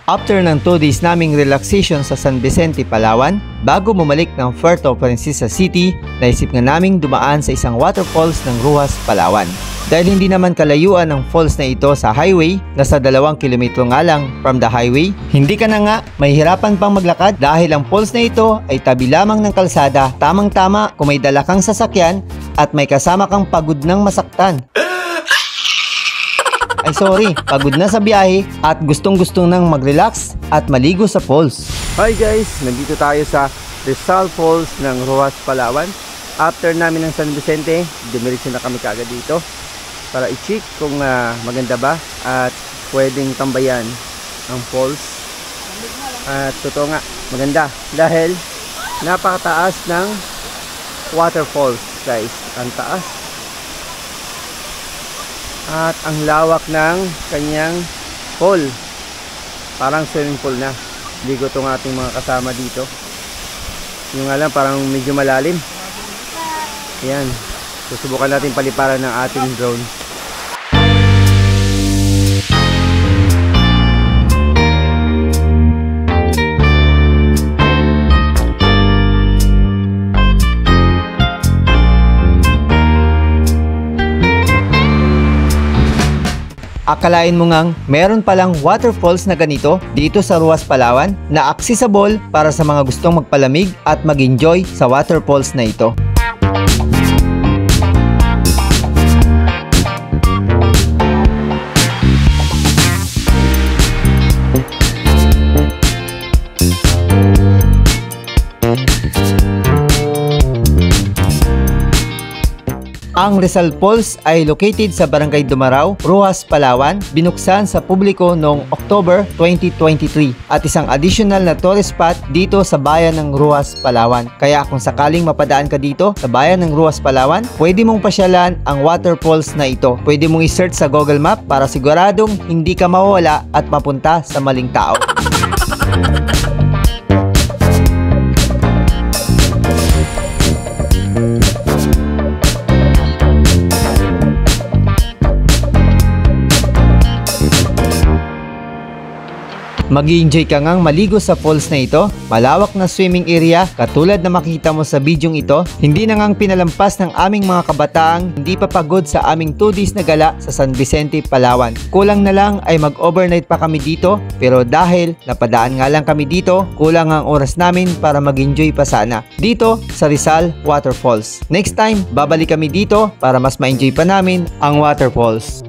After ng 2 days naming relaxation sa San Vicente, Palawan, bago bumalik ng Puerto Princesa City, naisip nga naming dumaan sa isang waterfalls ng Ruas, Palawan. Dahil hindi naman kalayuan ng falls na ito sa highway, nasa 2 kilometro nga lang from the highway, hindi ka na nga mahihirapan pang maglakad dahil ang falls na ito ay tabi lamang ng kalsada, tamang-tama kung may dala kang sasakyan at may kasama kang pagod ng masaktan. Ay sorry, pagod na sa biyahe at gustong-gustong nang mag-relax at maligo sa falls. Hi guys, nandito tayo sa Rizal Falls ng Ruas, Palawan. After namin ng San Vicente, dumiretso na kami kagad dito para i-check kung maganda ba at pwedeng tambayan ang falls. At totoo nga, maganda dahil napakataas ng waterfalls guys. Ang taas. At ang lawak ng kanyang pool. Parang swimming pool na. Ligo itong ating mga kasama dito. Yung nga lang parang medyo malalim. Ayan. Susubukan natin paliparan ng ating drone. Akalain mo ngang meron palang waterfalls na ganito dito sa Ruas, Palawan na accessible para sa mga gustong magpalamig at mag-enjoy sa waterfalls na ito. Ang Rizal Falls ay located sa Barangay Dumaraw, Ruas, Palawan, binuksan sa publiko noong October 2023 at isang additional na tourist spot dito sa bayan ng Ruas, Palawan. Kaya kung sakaling mapadaan ka dito sa bayan ng Ruas, Palawan, pwede mong pasyalan ang waterfalls na ito. Pwede mong i-search sa Google Map para siguradong hindi ka mawawala at mapunta sa maling tao. Mag-i-enjoy ka ngang maligo sa falls na ito. Malawak na swimming area katulad na makita mo sa bidyong ito. Hindi na ngang pinalampas ng aming mga kabataang hindi pa pagod sa aming 2 days na gala sa San Vicente, Palawan. Kulang na lang ay mag-overnight pa kami dito, pero dahil napadaan nga lang kami dito, kulang ang oras namin para mag-enjoy pa sana dito sa Rizal Waterfalls. Next time, babalik kami dito para mas ma-enjoy pa namin ang waterfalls.